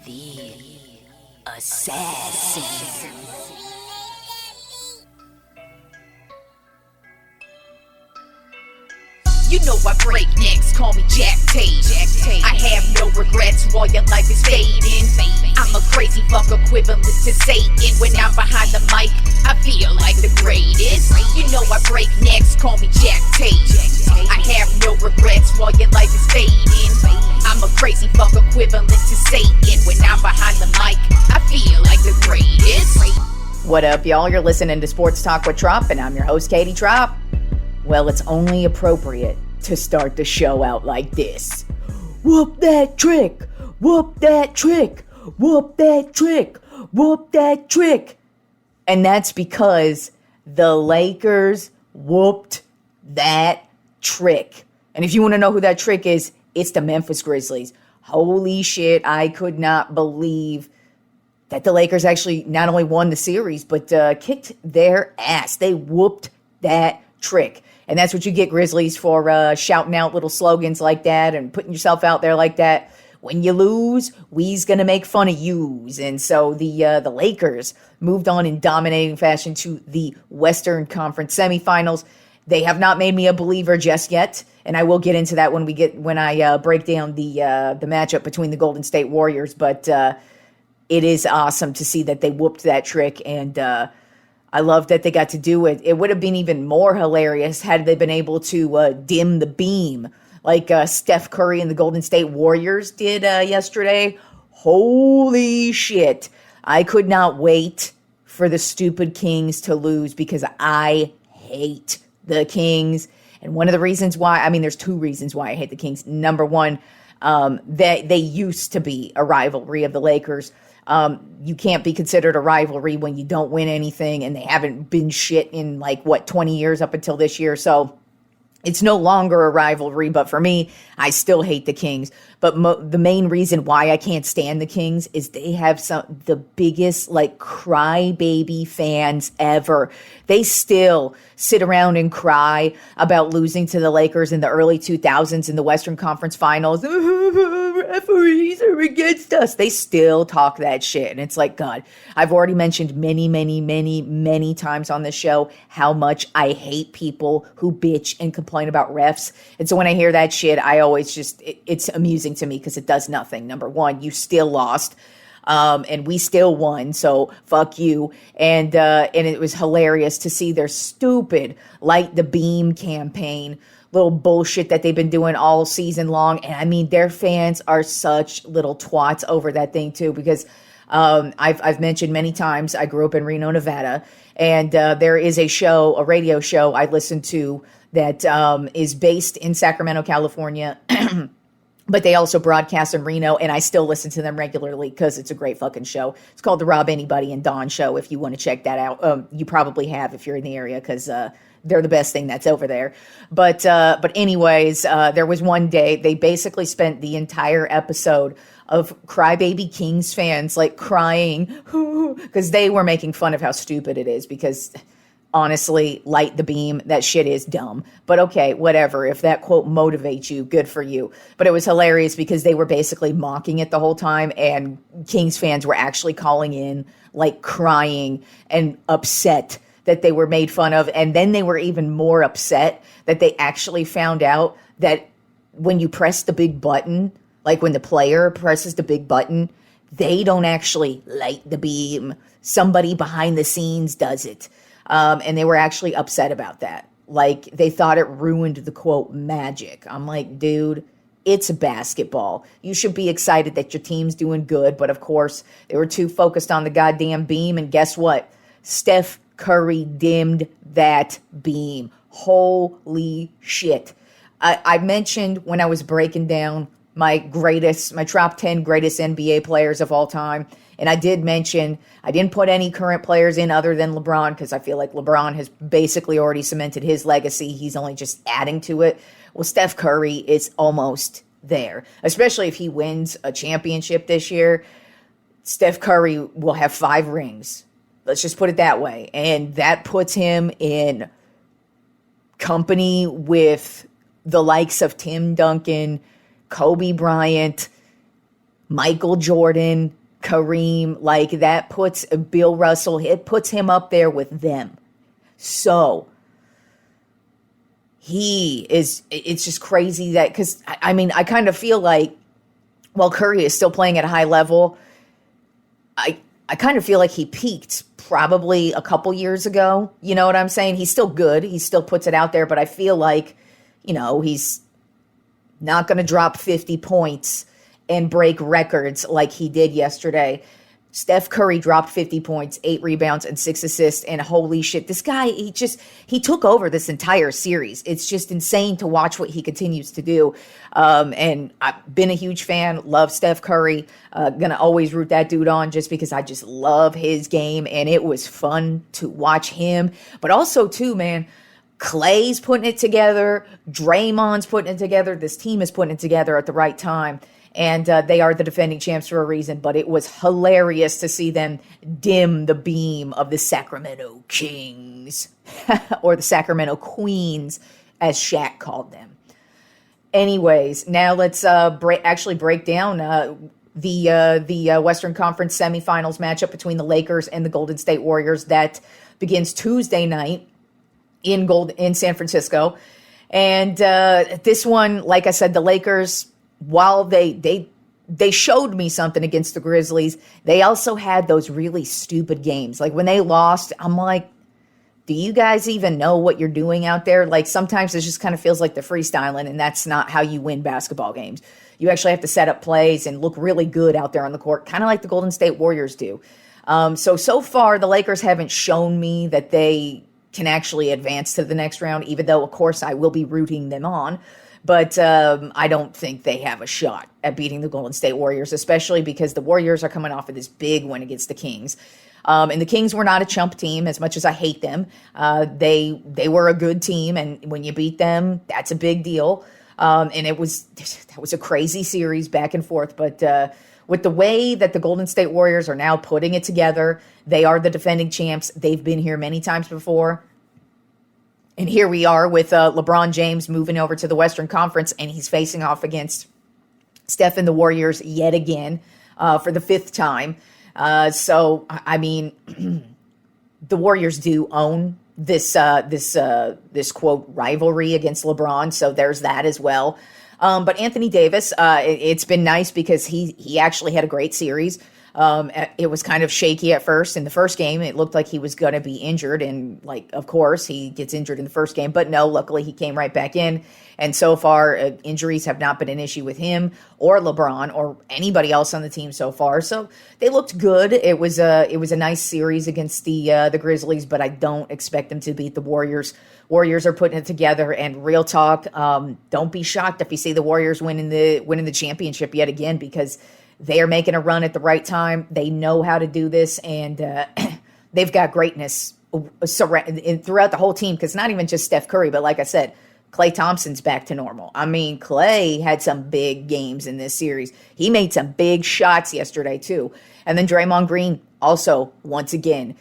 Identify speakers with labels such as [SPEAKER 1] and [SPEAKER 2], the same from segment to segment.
[SPEAKER 1] The assassin.
[SPEAKER 2] You know I break necks, call me Jack Tate. I have no regrets while your life is fading. I'm a crazy fuck equivalent to Satan. When I'm behind the mic, I feel like the greatest. You know I break necks, call me Jack Tate. I have no regrets while your life is fading. I'm a crazy fuck equivalent to Satan. When I'm behind the mic, I feel like the greatest.
[SPEAKER 3] What up, y'all? You're listening to Sports Talk with Tropp, and I'm your host, Katie Tropp. Well, it's only appropriate to start the show out like this. Whoop that trick! Whoop that trick! Whoop that trick! Whoop that trick! And that's because the Lakers whooped that trick. And if you want to know who that trick is, it's the Memphis Grizzlies. Holy shit, I could not believe that the Lakers actually not only won the series, but kicked their ass. They whooped that trick. And that's what you get, Grizzlies, for shouting out little slogans like that and putting yourself out there like that. When you lose, we's going to make fun of yous. And so the Lakers moved on in dominating fashion to the Western Conference semifinals. They have not made me a believer just yet, and I will get into that when I break down the matchup between the Golden State Warriors. But it is awesome to see that they whooped that trick, and I love that they got to do it. It would have been even more hilarious had they been able to dim the beam like Steph Curry and the Golden State Warriors did yesterday. Holy shit. I could not wait for the stupid Kings to lose because I hate the Kings. And one of the reasons why, there's two reasons why I hate the Kings. Number one, they used to be a rivalry of the Lakers. You can't be considered a rivalry when you don't win anything, and they haven't been shit in 20 years up until this year. So it's no longer a rivalry, but for me, I still hate the Kings. But the main reason why I can't stand the Kings is they have the biggest crybaby fans ever. They still sit around and cry about losing to the Lakers in the early 2000s in the Western Conference Finals. Referees are against us. They still talk that shit. And it's like, God, I've already mentioned many times on this show how much I hate people who bitch and complain about refs. And so when I hear that shit, I always it's amusing to me because it does nothing. Number one, you still lost. And we still won, so fuck you. And it was hilarious to see their stupid Light the Beam campaign, little bullshit that they've been doing all season long. And their fans are such little twats over that thing too, because I've mentioned many times I grew up in Reno, Nevada, and there is a radio show I listen to that is based in Sacramento, California. But they also broadcast in Reno, and I still listen to them regularly because it's a great fucking show. It's called the Rob Anybody and Don Show, if you want to check that out. You probably have if you're in the area, because they're the best thing that's over there. But anyways, there was one day they basically spent the entire episode of crybaby Kings fans crying because they were making fun of how stupid it is, because honestly, Light the Beam, that shit is dumb. But okay, whatever. If that quote motivates you, good for you. But it was hilarious because they were basically mocking it the whole time, and Kings fans were actually calling in, crying and upset that they were made fun of. And then they were even more upset that they actually found out that when you press the big button, when the player presses the big button, they don't actually light the beam. Somebody behind the scenes does it. And they were actually upset about that. They thought it ruined the quote magic. I'm like, dude, it's basketball. You should be excited that your team's doing good. But of course, they were too focused on the goddamn beam. And guess what? Steph Curry dimmed that beam. Holy shit. I mentioned when I was breaking down my top 10 greatest NBA players of all time. And I did mention, I didn't put any current players in other than LeBron, because I feel like LeBron has basically already cemented his legacy. He's only just adding to it. Well, Steph Curry is almost there, especially if he wins a championship this year. Steph Curry will have 5 rings. Let's just put it that way. And that puts him in company with the likes of Tim Duncan, Kobe Bryant, Michael Jordan, Kareem, like that puts Bill Russell, it puts him up there with them. So it's just crazy that, because I mean, I kind of feel like, while Curry is still playing at a high level, I kind of feel like he peaked probably a couple years ago. You know what I'm saying? He's still good. He still puts it out there, but I feel like, he's not going to drop 50 points and break records like he did yesterday. Steph Curry dropped 50 points, 8 rebounds, and 6 assists. And holy shit, this guy, he took over this entire series. It's just insane to watch what he continues to do. And I've been a huge fan, love Steph Curry. Gonna always root that dude on just because I just love his game. And it was fun to watch him. But also, too, man, Klay's putting it together. Draymond's putting it together. This team is putting it together at the right time. And they are the defending champs for a reason, but it was hilarious to see them dim the beam of the Sacramento Kings, or the Sacramento Queens, as Shaq called them. Anyways, now let's break down the Western Conference semifinals matchup between the Lakers and the Golden State Warriors that begins Tuesday night in San Francisco. And this one, like I said, the Lakers, while they showed me something against the Grizzlies, they also had those really stupid games. Like when they lost, I'm like, do you guys even know what you're doing out there? Like sometimes it just kind of feels like they're freestyling, and that's not how you win basketball games. You actually have to set up plays and look really good out there on the court, kind of like the Golden State Warriors do. So far, the Lakers haven't shown me that they can actually advance to the next round, even though, of course, I will be rooting them on. But I don't think they have a shot at beating the Golden State Warriors, especially because the Warriors are coming off of this big win against the Kings. And the Kings were not a chump team, as much as I hate them. They were a good team, and when you beat them, that's a big deal. And that was a crazy series back and forth. But with the way that the Golden State Warriors are now putting it together, they are the defending champs. They've been here many times before. And here we are with LeBron James moving over to the Western Conference, and he's facing off against Steph and the Warriors yet again for the 5th time. So, I mean, the Warriors do own this quote rivalry against LeBron, so there's that as well. But Anthony Davis, it's been nice because he actually had a great series. It was kind of shaky at first. In the first game, it looked like he was going to be injured. And, of course, he gets injured in the first game. But no, luckily he came right back in. And so far, injuries have not been an issue with him or LeBron or anybody else on the team so far. So they looked good. It was a nice series against the Grizzlies, but I don't expect them to beat the Warriors. Warriors are putting it together. And real talk, don't be shocked if you see the Warriors winning the championship yet again, because they are making a run at the right time. They know how to do this, and they've got greatness throughout the whole team, because not even just Steph Curry, but like I said, Klay Thompson's back to normal. I mean, Klay had some big games in this series. He made some big shots yesterday, too. And then Draymond Green also, once again,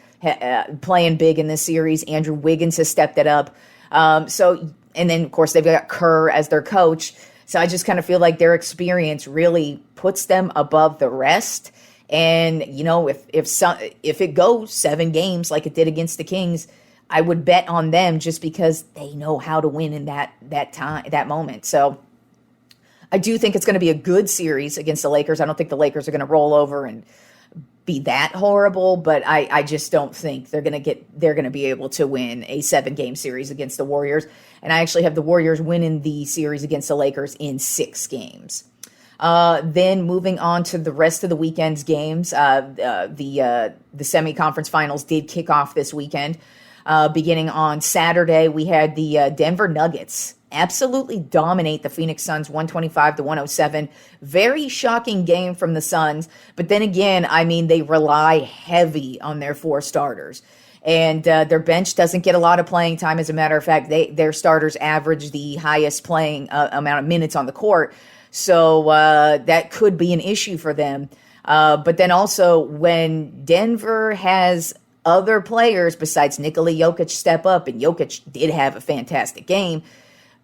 [SPEAKER 3] playing big in this series. Andrew Wiggins has stepped it up. And then, of course, they've got Kerr as their coach. So I just kind of feel like their experience really puts them above the rest. And, if it goes 7 games like it did against the Kings, I would bet on them just because they know how to win in that moment. So I do think it's going to be a good series against the Lakers. I don't think the Lakers are going to roll over and be that horrible, but I just don't think they're going to be able to win a 7-game series against the Warriors. And I actually have the Warriors winning the series against the Lakers in 6 games. Then moving on to the rest of the weekend's games, the semi-conference finals did kick off this weekend. Beginning on Saturday, we had the Denver Nuggets absolutely dominate the Phoenix Suns 125-107. Very shocking game from the Suns. But then again, I mean, they rely heavy on their 4 starters. And their bench doesn't get a lot of playing time. As a matter of fact, their starters average the highest playing amount of minutes on the court. So that could be an issue for them. But then also, when Denver has other players besides Nikola Jokic step up, and Jokic did have a fantastic game,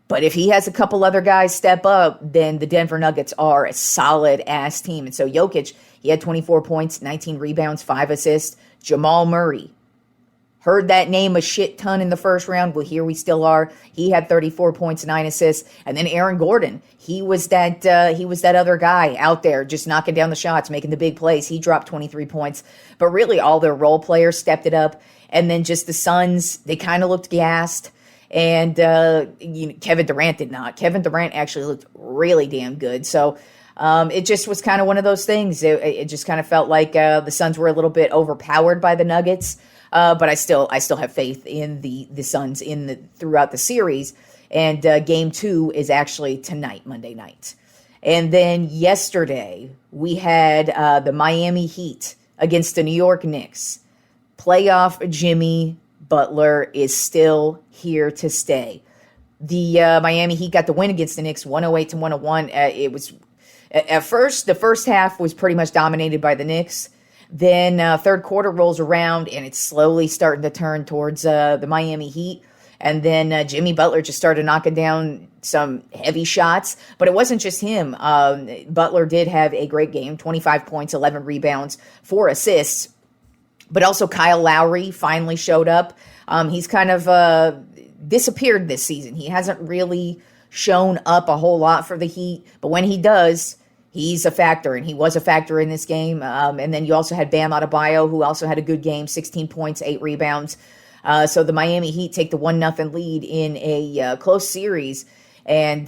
[SPEAKER 3] But if he has a couple other guys step up, then the Denver Nuggets are a solid-ass team. And so Jokic, he had 24 points, 19 rebounds, 5 assists. Jamal Murray, heard that name a shit ton in the first round. Well, here we still are. He had 34 points, 9 assists. And then Aaron Gordon, he was that other guy out there just knocking down the shots, making the big plays. He dropped 23 points. But really, all their role players stepped it up. And then just the Suns, they kind of looked gassed. And Kevin Durant did not. Kevin Durant actually looked really damn good. So it just was kind of one of those things. It just kind of felt like the Suns were a little bit overpowered by the Nuggets. But I still have faith in the Suns throughout the series. And game 2 is actually tonight, Monday night. And then yesterday we had the Miami Heat against the New York Knicks. Playoff Jimmy Butler is still here to stay. The Miami Heat got the win against the Knicks, 108-101. It was at first, the first half was pretty much dominated by the Knicks. Then third quarter rolls around, and it's slowly starting to turn towards the Miami Heat. And then Jimmy Butler just started knocking down some heavy shots. But it wasn't just him. Butler did have a great game, 25 points, 11 rebounds, 4 assists. But also Kyle Lowry finally showed up. He's kind of disappeared this season. He hasn't really shown up a whole lot for the Heat. But when he does, he's a factor, and he was a factor in this game. And then you also had Bam Adebayo, who also had a good game, 16 points, 8 rebounds. So the Miami Heat take the 1-0 lead in a close series. And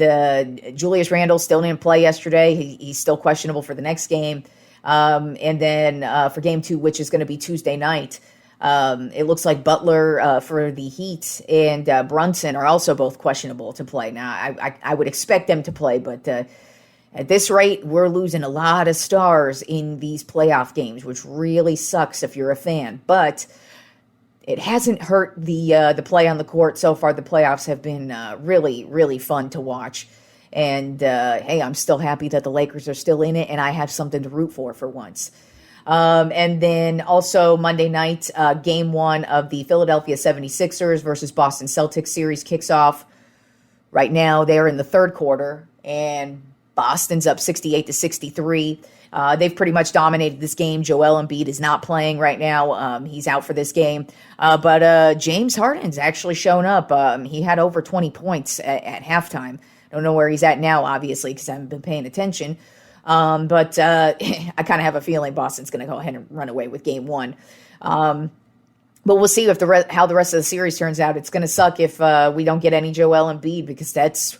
[SPEAKER 3] Julius Randle still didn't play yesterday. He's still questionable for the next game. And then for game 2, which is going to be Tuesday night, it looks like Butler for the Heat and Brunson are also both questionable to play. Now, I would expect them to play, but at this rate, we're losing a lot of stars in these playoff games, which really sucks if you're a fan. But it hasn't hurt the play on the court so far. The playoffs have been really, really fun to watch. And, hey, I'm still happy that the Lakers are still in it, and I have something to root for once. And then also Monday night, game 1 of the Philadelphia 76ers versus Boston Celtics series kicks off. Right now, they're in the third quarter, and Boston's up 68-63. They've pretty much dominated this game. Joel Embiid is not playing right now. He's out for this game. But James Harden's actually shown up. He had over 20 points at halftime. Don't know where he's at now, obviously, because I haven't been paying attention. But I kind of have a feeling Boston's going to go ahead and run away with game 1. But we'll see if how the rest of the series turns out. It's going to suck if we don't get any Joel Embiid, because that's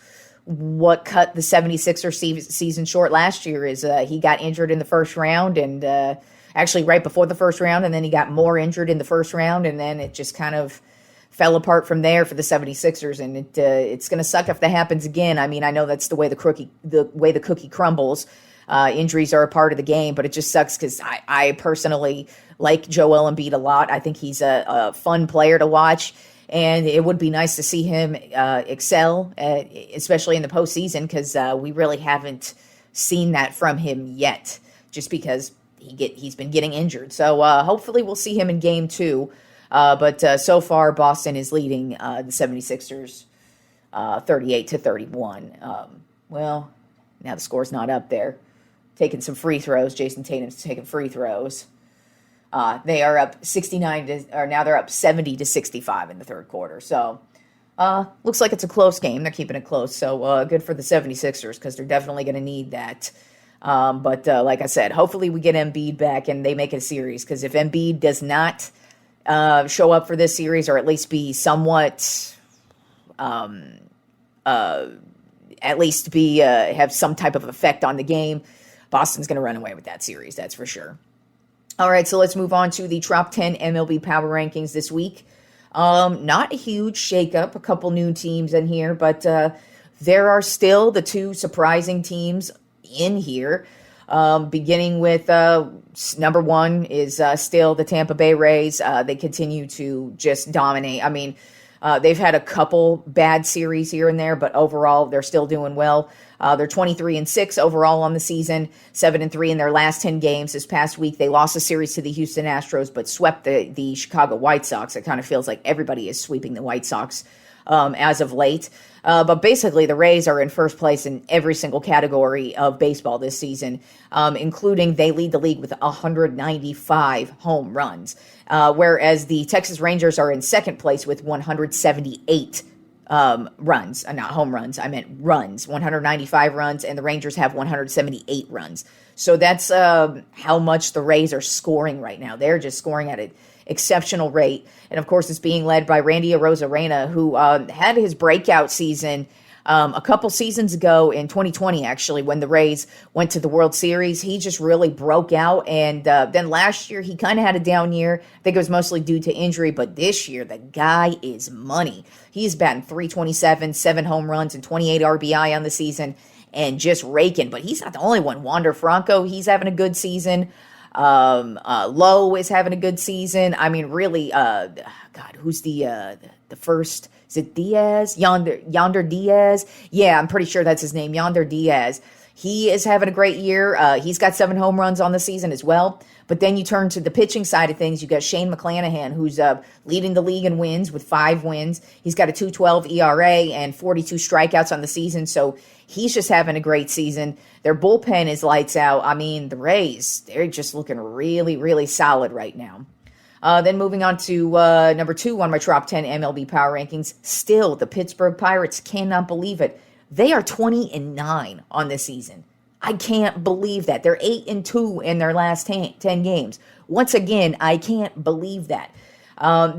[SPEAKER 3] what cut the 76er season short last year. Is he got injured in the first round, and actually right before the first round, and then he got more injured in the first round, and then it just kind of fell apart from there for the 76ers, and it's going to suck if that happens again. I mean, I know that's the way the cookie crumbles. Injuries are a part of the game, but it just sucks because I personally like Joel Embiid a lot. I think he's a fun player to watch, and it would be nice to see him excel, especially in the postseason, because we really haven't seen that from him yet, just because he's been getting injured. So hopefully we'll see him in game 2. But so far, Boston is leading the 76ers 38-31. Well, now the score's not up there. Taking some free throws. Jason Tatum's taking free throws. They are up now they're up 70-65 in the third quarter. So looks like it's a close game. They're keeping it close. So good for the 76ers, because they're definitely going to need that. But like I said, hopefully we get Embiid back and they make it a series, because if Embiid does not show up for this series, or at least be somewhat, at least be have some type of effect on the game, Boston's going to run away with that series, that's for sure. All right, so let's move on to the Tropp 10 MLB Power Rankings this week. Not a huge shakeup, a couple new teams in here, but there are still the 2 surprising teams in here. Beginning with number 1 is still the Tampa Bay Rays. They continue to just dominate. I mean, they've had a couple bad series here and there, but overall they're still doing well. They're 23-6 overall on the season, 7-3 in their last 10 games. This past week they lost a series to the Houston Astros, but swept the Chicago White Sox. It kind of feels like everybody is sweeping the White Sox as of late. But basically, the Rays are in first place in every single category of baseball this season, including they lead the league with 195 home runs, whereas the Texas Rangers are in second place with 178 runs. Not home runs, I meant runs. 195 runs, and the Rangers have 178 runs. So that's how much the Rays are scoring right now. They're just scoring at an exceptional rate. And of course, it's being led by Randy Arozarena, who had his breakout season a couple seasons ago in 2020, actually, when the Rays went to the World Series. He just really broke out. And then last year, he kind of had a down year. I think it was mostly due to injury. But this year, the guy is money. He's batting .327, 7 home runs, and 28 RBI on the season, and just raking. But he's not the only one. Wander Franco, he's having a good season. Lowe is having a good season. I mean, really, God, who's the first? Is it Diaz? Yonder Diaz? Yeah, I'm pretty sure that's his name, Yonder Diaz. He is having a great year. He's got 7 home runs on the season as well. But then you turn to the pitching side of things. You got Shane McClanahan, who's leading the league in wins with 5 wins. He's got a 2.12 ERA and 42 strikeouts on the season. So he's just having a great season. Their bullpen is lights out. I mean, the Rays, they're just looking really, really solid right now. Then moving on to number 2 on my Tropp 10 MLB Power Rankings. Still, the Pittsburgh Pirates, cannot believe it. They are 20-9 on this season. I can't believe that. They're 8-2 in their last 10 games. Once again, I can't believe that.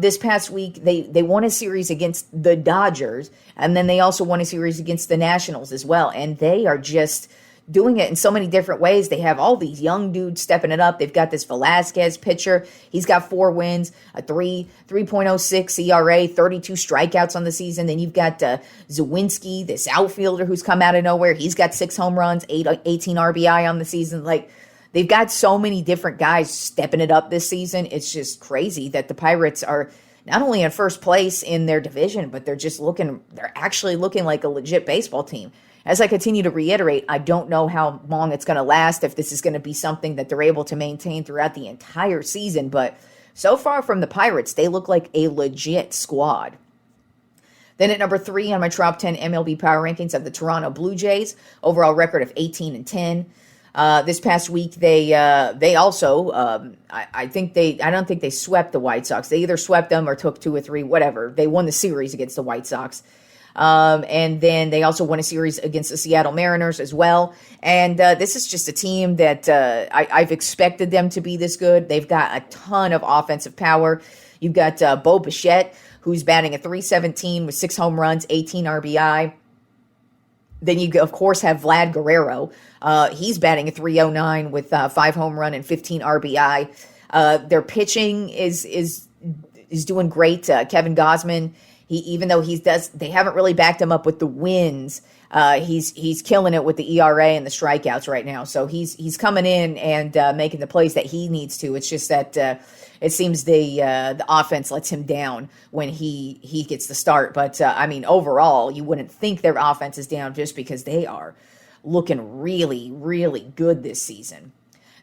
[SPEAKER 3] This past week, they won a series against the Dodgers, and then they also won a series against the Nationals as well. And they are just doing it in so many different ways. They have all these young dudes stepping it up. They've got this Velasquez pitcher. He's got 4 wins, a 3.06 ERA, 32 strikeouts on the season. Then you've got Zawinski, this outfielder who's come out of nowhere. He's got 6 home runs, 18 RBI on the season. Like, they've got so many different guys stepping it up this season. It's just crazy that the Pirates are not only in first place in their division, but they're actually looking like a legit baseball team. As I continue to reiterate, I don't know how long it's going to last, if this is going to be something that they're able to maintain throughout the entire season. But so far from the Pirates, they look like a legit squad. Then at number 3 on my Tropp 10 MLB Power Rankings of the Toronto Blue Jays, overall record of 18-10. This past week, they also, I don't think they swept the White Sox. They either swept them or took 2 or 3, whatever. They won the series against the White Sox. And then they also won a series against the Seattle Mariners as well. And this is just a team that I've expected them to be this good. They've got a ton of offensive power. You've got Bo Bichette, who's batting a .317 with 6 home runs, 18 RBI. Then you, of course, have Vlad Guerrero. He's batting a .309 with 5 home run and 15 RBI. Their pitching is doing great. Kevin Gausman, even though they haven't really backed him up with the wins, he's killing it with the ERA and the strikeouts right now. So he's coming in and making the plays that he needs to. It's just that it seems the offense lets him down when he gets the start. But I mean, overall, you wouldn't think their offense is down just because they are looking really, really good this season.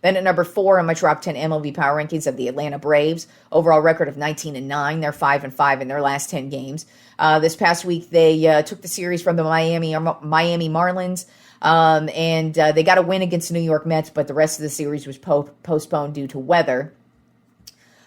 [SPEAKER 3] Then at number 4 on my Tropp 10 MLB Power Rankings of the Atlanta Braves, overall record of 19-9. They're 5-5 in their last 10 games. This past week, they took the series from the Miami Marlins, and they got a win against the New York Mets, but the rest of the series was postponed due to weather.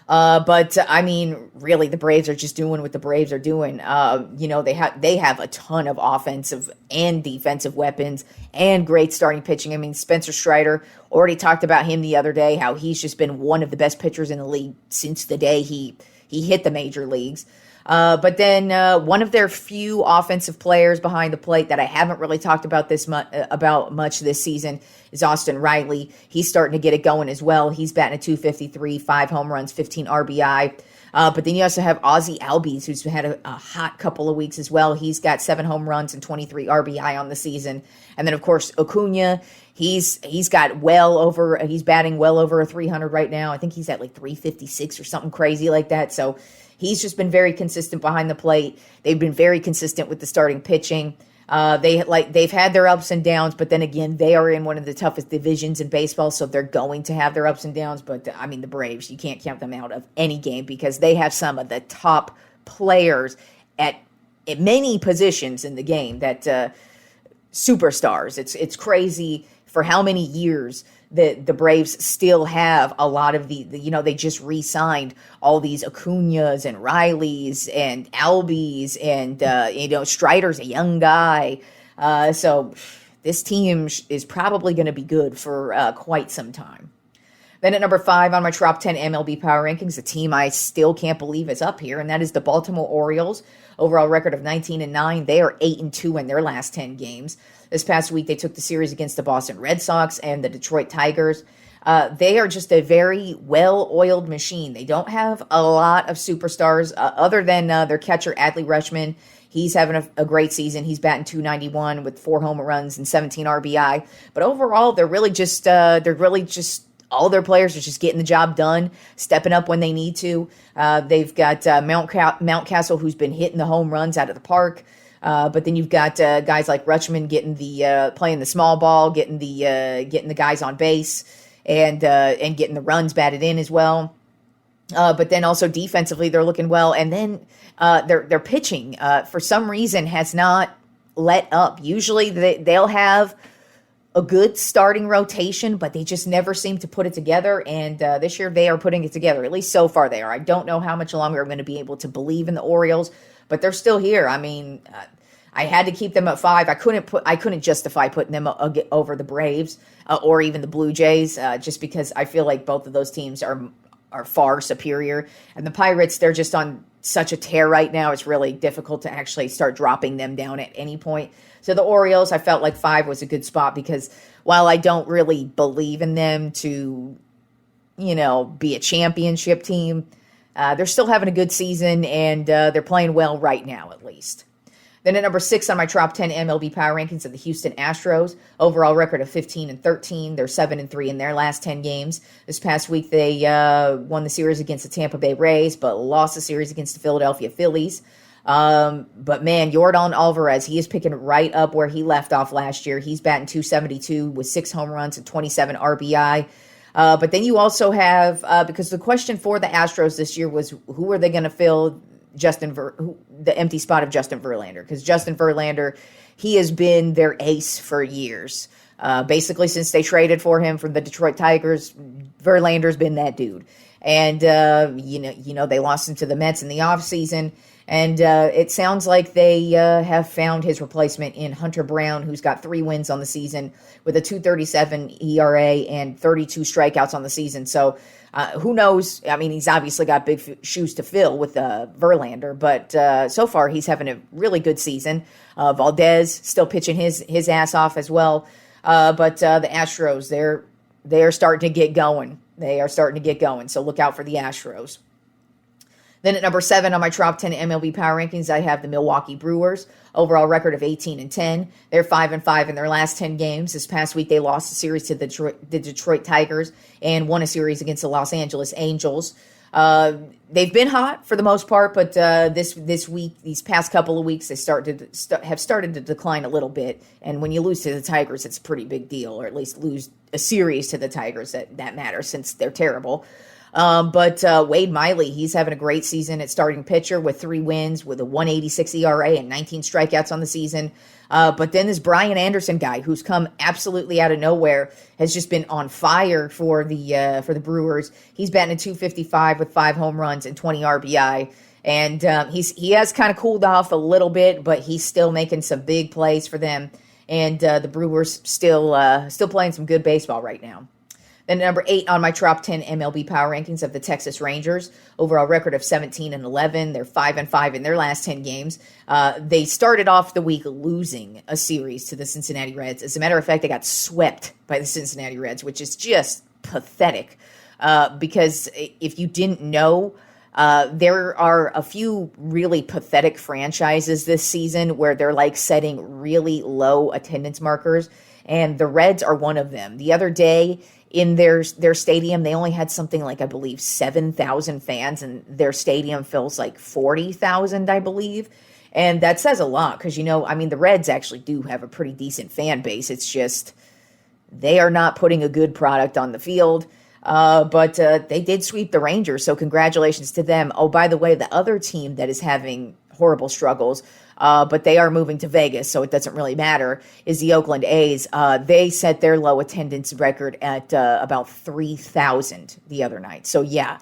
[SPEAKER 3] But I mean, really, the Braves are just doing what the Braves are doing. They have a ton of offensive and defensive weapons and great starting pitching. I mean, Spencer Strider, already talked about him the other day, how he's just been one of the best pitchers in the league since the day he hit the major leagues. But then one of their few offensive players behind the plate that I haven't really talked about much this season is Austin Riley. He's starting to get it going as well. He's batting a .253, 5 home runs, 15 RBI. But then you also have Ozzie Albies, who's had a hot couple of weeks as well. He's got 7 home runs and 23 RBI on the season. And then, of course, Acuna, he's batting well over a 300 right now. I think he's at like 356 or something crazy like that. So he's just been very consistent behind the plate. They've been very consistent with the starting pitching. They've had their ups and downs, but then again, they are in one of the toughest divisions in baseball, so they're going to have their ups and downs. But I mean, the Braves, you can't count them out of any game because they have some of the top players at many positions in the game that superstars. It's crazy for how many years the Braves still have a lot of the they just re-signed all these Acuñas and Rileys and Albies and Strider's a young guy. So this team is probably going to be good for quite some time. Then at number 5 on my Trop 10 MLB Power Rankings, a team I still can't believe is up here, and that is the Baltimore Orioles. Overall record of 19-9. They are 8-2 in their last 10 games. This past week, they took the series against the Boston Red Sox and the Detroit Tigers. They are just a very well-oiled machine. They don't have a lot of superstars other than their catcher, Adley Rutschman. He's having a great season. He's batting .291 with 4 home runs and 17 RBI. But overall, they're really just all their players are just getting the job done, stepping up when they need to. They've got Mountcastle, who's been hitting the home runs out of the park. But then you've got guys like Rutschman getting playing the small ball, getting the guys on base, and getting the runs batted in as well. But then also defensively, they're looking well. And then their pitching, for some reason, has not let up. Usually they'll have a good starting rotation, but they just never seem to put it together. And this year they are putting it together. At least so far they are. I don't know how much longer I'm going to be able to believe in the Orioles, but they're still here. I mean, I had to keep them at 5. I couldn't justify putting them over the Braves or even the Blue Jays, just because I feel like both of those teams are far superior. And the Pirates, they're just on such a tear right now. It's really difficult to actually start dropping them down at any point. So the Orioles, I felt like 5 was a good spot because while I don't really believe in them to, be a championship team, they're still having a good season and they're playing well right now at least. Then at number 6 on my Trop 10 MLB Power Rankings of the Houston Astros, overall record of 15-13. They're 7-3 in their last 10 games. This past week, they won the series against the Tampa Bay Rays, but lost the series against the Philadelphia Phillies. But man, Yordan Alvarez, he is picking right up where he left off last year. He's batting .272 with 6 home runs and 27 RBI. But then you also have, because the question for the Astros this year was, who are they going to fill the empty spot of Justin Verlander? Because Justin Verlander, he has been their ace for years. Basically, since they traded for him from the Detroit Tigers, Verlander's been that dude. And, they lost him to the Mets in the offseason. And it sounds like they have found his replacement in Hunter Brown, who's got 3 wins on the season with a .237 ERA and 32 strikeouts on the season. So who knows? I mean, he's obviously got big shoes to fill with Verlander, but so far he's having a really good season. Valdez still pitching his ass off as well. But the Astros, they're starting to get going. They are starting to get going. So look out for the Astros. Then at number 7 on my Trop 10 MLB Power Rankings, I have the Milwaukee Brewers. Overall record of 18-10. They're 5-5 in their last 10 games. This past week, they lost a series to the Detroit Tigers and won a series against the Los Angeles Angels. They've been hot for the most part, but this week, these past couple of weeks, they have started to decline a little bit. And when you lose to the Tigers, it's a pretty big deal, or at least lose a series to the Tigers that matters since they're terrible. But Wade Miley, he's having a great season at starting pitcher with 3 wins, with a .186 ERA and 19 strikeouts on the season. But then this Brian Anderson guy, who's come absolutely out of nowhere, has just been on fire for the Brewers. He's batting at .255 with 5 home runs and 20 RBI. And he has kind of cooled off a little bit, but he's still making some big plays for them. And the Brewers still playing some good baseball right now. Then number 8 on my Trop 10 MLB Power Rankings of the Texas Rangers. Overall record of 17-11. They're 5-5 in their last 10 games. They started off the week losing a series to the Cincinnati Reds. As a matter of fact, they got swept by the Cincinnati Reds, which is just pathetic. Because if you didn't know, there are a few really pathetic franchises this season where they're like setting really low attendance markers, and the Reds are one of them. The other day in their stadium, they only had something like, I believe, 7,000 fans, and their stadium fills like 40,000, I believe. And that says a lot because, the Reds actually do have a pretty decent fan base. It's just they are not putting a good product on the field. But they did sweep the Rangers, so congratulations to them. Oh, by the way, the other team that is having horrible struggles, but they are moving to Vegas, so it doesn't really matter, is the Oakland A's. They set their low attendance record at about 3,000 the other night. So, yeah,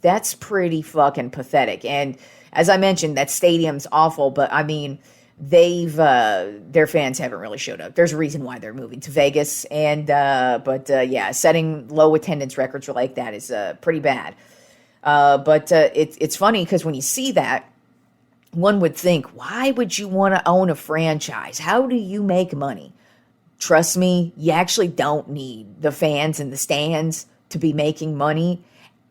[SPEAKER 3] that's pretty fucking pathetic. And as I mentioned, that stadium's awful, but I mean, their fans haven't really showed up. There's a reason why they're moving to Vegas, and yeah, setting low attendance records like that is pretty bad. But it's funny because when you see that, one would think, why would you want to own a franchise? How do you make money? Trust me, you actually don't need the fans in the stands to be making money,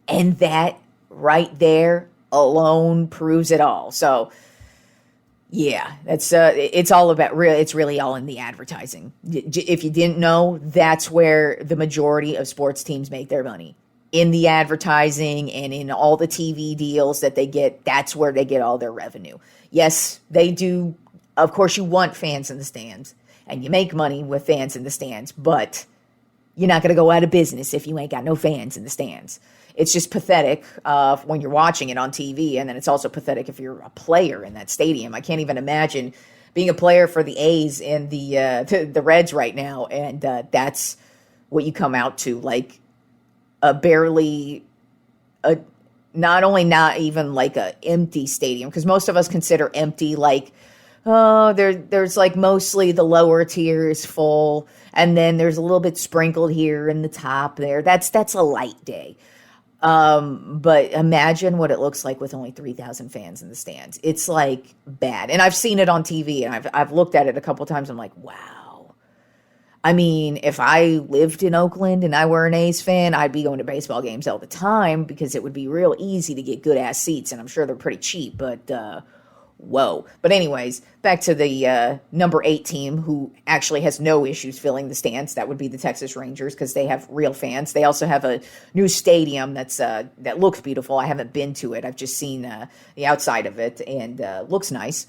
[SPEAKER 3] and that right there alone proves it all. So, yeah, that's it's all about it's really all in the advertising. If you didn't know, that's where the majority of sports teams make their money. In the advertising and in all the TV deals that they get, that's where they get all their revenue. Yes, they do. Of course, you want fans in the stands and you make money with fans in the stands, but you're not going to go out of business if you ain't got no fans in the stands. It's just pathetic when you're watching it on TV, and then it's also pathetic if you're a player in that stadium. I can't even imagine being a player for the A's and the Reds right now, and that's what you come out to, like not even like a empty stadium, because most of us consider empty like, oh, there's like mostly the lower tier is full, and then there's a little bit sprinkled here in the top there. That's a light day. But imagine what it looks like with only 3,000 fans in the stands. It's like bad. And I've seen it on TV, and I've looked at it a couple times. I'm like, wow. I mean, if I lived in Oakland and I were an A's fan, I'd be going to baseball games all the time because it would be real easy to get good ass seats, and I'm sure they're pretty cheap, but whoa. But anyways, back to the number 8 team, who actually has no issues filling the stands. That would be the Texas Rangers, because they have real fans. They also have a new stadium that looks beautiful. I haven't been to it. I've just seen the outside of it, and looks nice.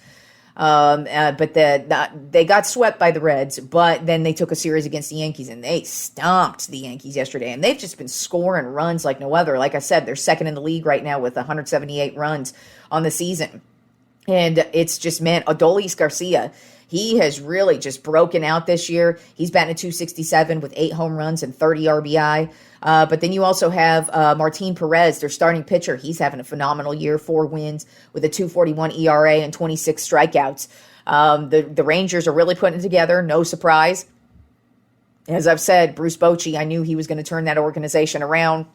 [SPEAKER 3] But they got swept by the Reds, but then they took a series against the Yankees, and they stomped the Yankees yesterday, and they've just been scoring runs like no other. Like I said, they're second in the league right now with 178 runs on the season. And it's just, man, Adolis Garcia, he has really just broken out this year. He's batting at .267 with 8 home runs and 30 RBI. But then you also have Martin Perez, their starting pitcher. He's having a phenomenal year, 4 wins with a .241 ERA and 26 strikeouts. The Rangers are really putting it together, no surprise. As I've said, Bruce Bochy, I knew he was going to turn that organization around.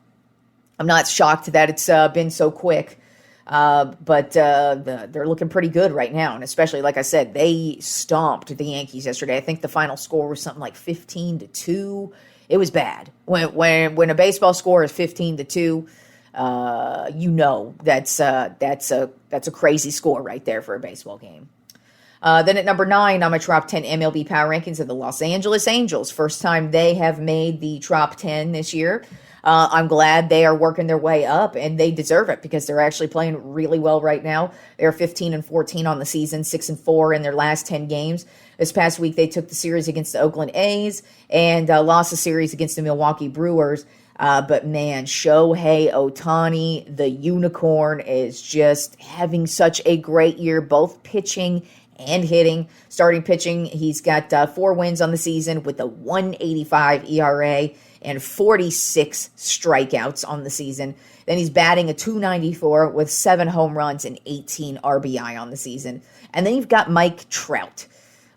[SPEAKER 3] I'm not shocked that it's been so quick. But they're looking pretty good right now. And especially, like I said, they stomped the Yankees yesterday. I think the final score was something like 15-2. It was bad. When a baseball score is 15-2, you know that's a crazy score right there for a baseball game. Then at number 9 on my Trop 10 MLB Power Rankings of the Los Angeles Angels. First time they have made the Trop 10 this year. I'm glad they are working their way up, and they deserve it because they're actually playing really well right now. They're 15-14 on the season, 6-4 in their last 10 games. This past week, they took the series against the Oakland A's and lost the series against the Milwaukee Brewers. But man, Shohei Ohtani, the unicorn, is just having such a great year, both pitching and hitting. Starting pitching, he's got 4 wins on the season with a 1.85 ERA and 46 strikeouts on the season. Then he's batting a .294 with 7 home runs and 18 RBI on the season. And then you've got Mike Trout,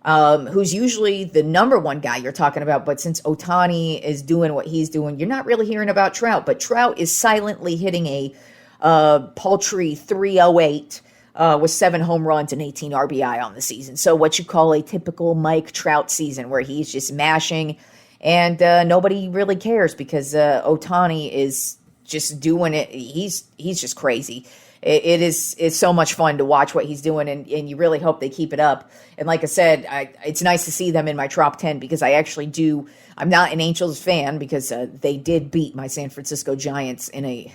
[SPEAKER 3] who's usually the number 1 guy you're talking about. But since Ohtani is doing what he's doing, you're not really hearing about Trout. But Trout is silently hitting a paltry .308 with 7 home runs and 18 RBI on the season. So what you call a typical Mike Trout season, where he's just mashing, and nobody really cares because Ohtani is just doing it. He's just crazy. It's so much fun to watch what he's doing, and you really hope they keep it up. And like I said, it's nice to see them in my Trop 10 because I actually do. I'm not an Angels fan because they did beat my San Francisco Giants in a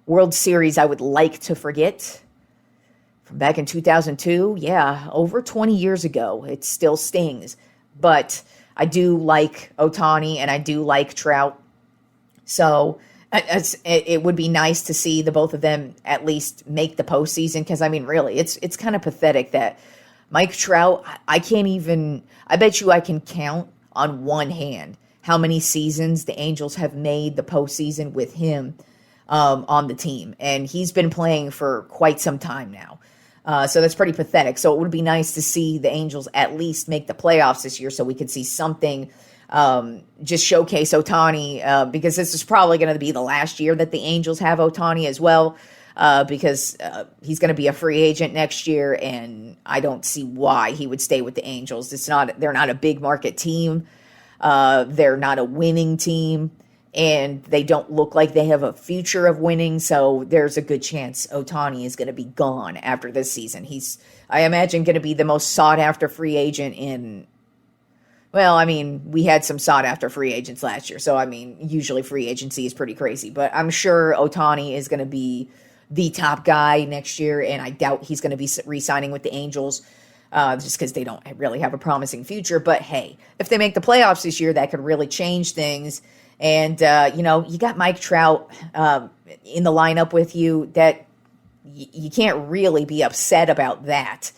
[SPEAKER 3] World Series I would like to forget. From back in 2002, yeah, over 20 years ago. It still stings. But I do like Ohtani and I do like Trout. So it would be nice to see the both of them at least make the postseason, because, I mean, really, it's kind of pathetic that Mike Trout, I bet you I can count on one hand how many seasons the Angels have made the postseason with him on the team. And he's been playing for quite some time now. So that's pretty pathetic. So it would be nice to see the Angels at least make the playoffs this year so we could see something, just showcase Ohtani, because this is probably going to be the last year that the Angels have Ohtani as well, because he's going to be a free agent next year, and I don't see why he would stay with the Angels. They're not a big market team. They're not a winning team, and they don't look like they have a future of winning, so there's a good chance Ohtani is going to be gone after this season. He's, I imagine, going to be the most sought-after free agent in, well, I mean, we had some sought-after free agents last year, so, I mean, usually free agency is pretty crazy, but I'm sure Ohtani is going to be the top guy next year, and I doubt he's going to be re-signing with the Angels, just because they don't really have a promising future. But hey, if they make the playoffs this year, that could really change things. And, you got Mike Trout in the lineup with you, that you can't really be upset about that.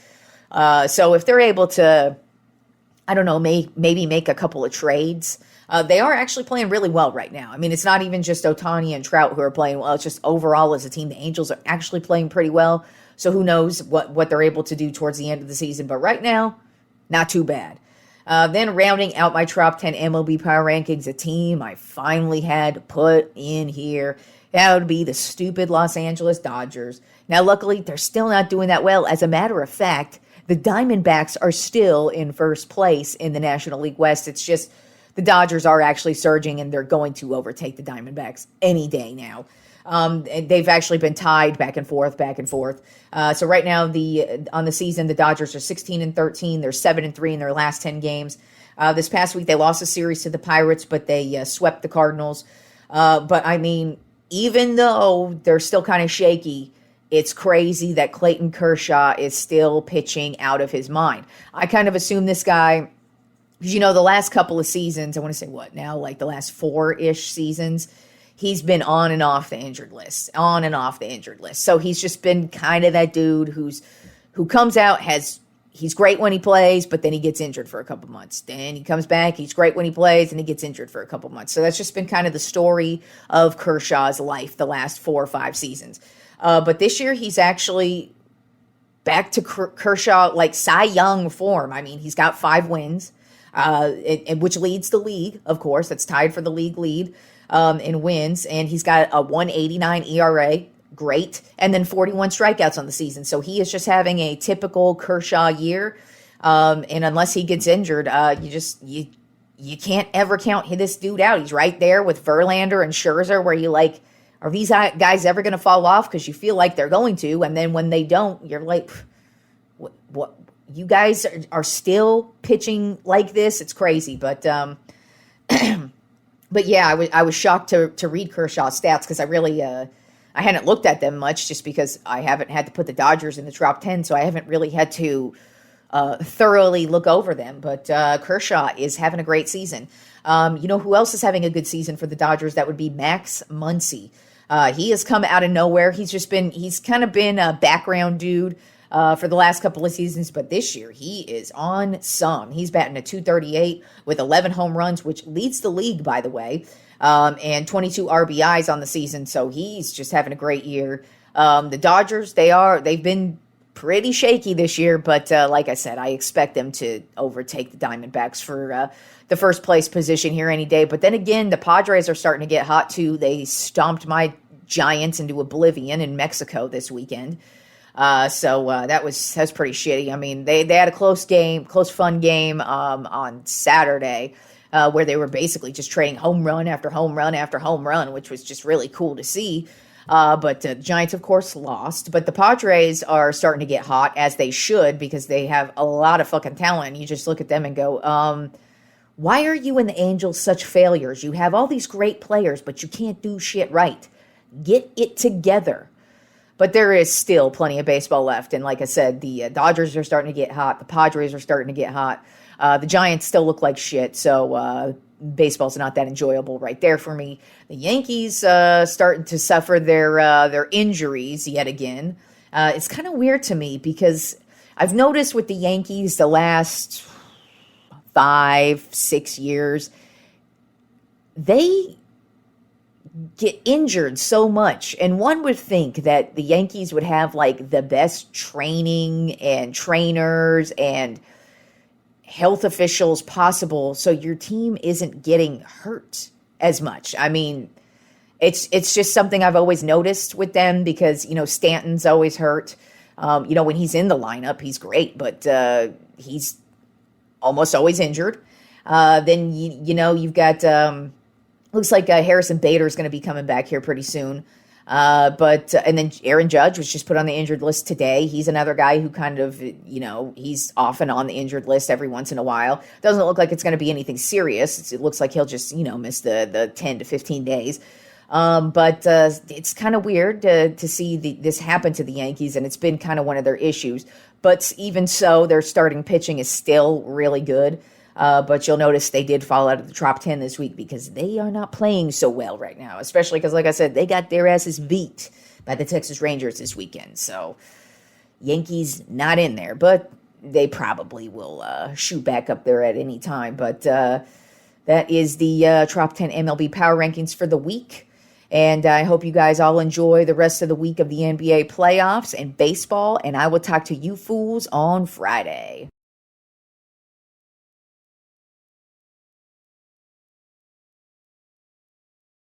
[SPEAKER 3] So if they're able to, I don't know, maybe make a couple of trades, they are actually playing really well right now. I mean, it's not even just Ohtani and Trout who are playing well. It's just overall as a team, the Angels are actually playing pretty well. So who knows what they're able to do towards the end of the season. But right now, not too bad. Then rounding out my top 10 MLB Power Rankings, a team I finally had put in here. That would be the stupid Los Angeles Dodgers. Now, luckily, they're still not doing that well. As a matter of fact, the Diamondbacks are still in first place in the National League West. It's just the Dodgers are actually surging, and they're going to overtake the Diamondbacks any day now. They've actually been tied back and forth. So right now, on the season, the Dodgers are 16-13. They're 7-3 in their last 10 games. This past week, they lost a series to the Pirates, but they swept the Cardinals. But I mean, even though they're still kind of shaky, it's crazy that Clayton Kershaw is still pitching out of his mind. I kind of assume this guy, because the last couple of seasons, I want to say like the last 4-ish seasons, he's been on and off the injured list. So he's just been kind of that dude who comes out, he's great when he plays, but then he gets injured for a couple months. Then he comes back, he's great when he plays, and he gets injured for a couple months. So that's just been kind of the story of Kershaw's life the last 4 or 5 seasons. But this year, he's actually back to Kershaw, like Cy Young form. I mean, he's got 5 wins, which leads the league, of course. That's tied for the league lead in wins, and he's got a 1.89 ERA, great, and then 41 strikeouts on the season. So he is just having a typical Kershaw year, and unless he gets injured, you can't ever count this dude out. He's right there with Verlander and Scherzer, where you like, are these guys ever going to fall off? Because you feel like they're going to, and then when they don't, you're like, what? You guys are still pitching like this? It's crazy, but But yeah, I was shocked to read Kershaw's stats, because I really I hadn't looked at them much, just because I haven't had to put the Dodgers in the top 10, so I haven't really had to thoroughly look over them. But Kershaw is having a great season. Who else is having a good season for the Dodgers? That would be Max Muncy. He has come out of nowhere. He's kind of been a background dude for the last couple of seasons, but this year he is on some. He's batting a .238 with 11 home runs, which leads the league, by the way, and 22 RBIs on the season, so he's just having a great year. The Dodgers, they've been pretty shaky this year, but like I said, I expect them to overtake the Diamondbacks for the first place position here any day. But then again, the Padres are starting to get hot too. They stomped my Giants into oblivion in Mexico this weekend. So that was pretty shitty. I mean, they had a close fun game on Saturday where they were basically just trading home run after home run after home run, which was just really cool to see. But the Giants, of course, lost. But the Padres are starting to get hot, as they should, because they have a lot of fucking talent. You just look at them and go, why are you and the Angels such failures? You have all these great players, but you can't do shit right. Get it together. But there is still plenty of baseball left. And like I said, the Dodgers are starting to get hot. The Padres are starting to get hot. The Giants still look like shit. So baseball's not that enjoyable right there for me. The Yankees starting to suffer their injuries yet again. It's kind of weird to me, because I've noticed with the Yankees the last 5, 6 years, they get injured so much. And one would think that the Yankees would have like the best training and trainers and health officials possible so your team isn't getting hurt as much. I mean, it's just something I've always noticed with them because, Stanton's always hurt. When he's in the lineup, he's great, but he's almost always injured. Then, you've got, looks like Harrison Bader is going to be coming back here pretty soon. And then Aaron Judge was just put on the injured list today. He's another guy who kind of, he's often on the injured list every once in a while. Doesn't look like it's going to be anything serious. It looks like he'll just, miss the 10 to 15 days. But it's kind of weird to see this happen to the Yankees, and it's been kind of one of their issues. But even so, their starting pitching is still really good. But you'll notice they did fall out of the top 10 this week because they are not playing so well right now, especially because, like I said, they got their asses beat by the Texas Rangers this weekend. So Yankees not in there, but they probably will shoot back up there at any time. But that is the Trop 10 MLB Power Rankings for the week. And I hope you guys all enjoy the rest of the week of the NBA playoffs and baseball. And I will talk to you fools on Friday.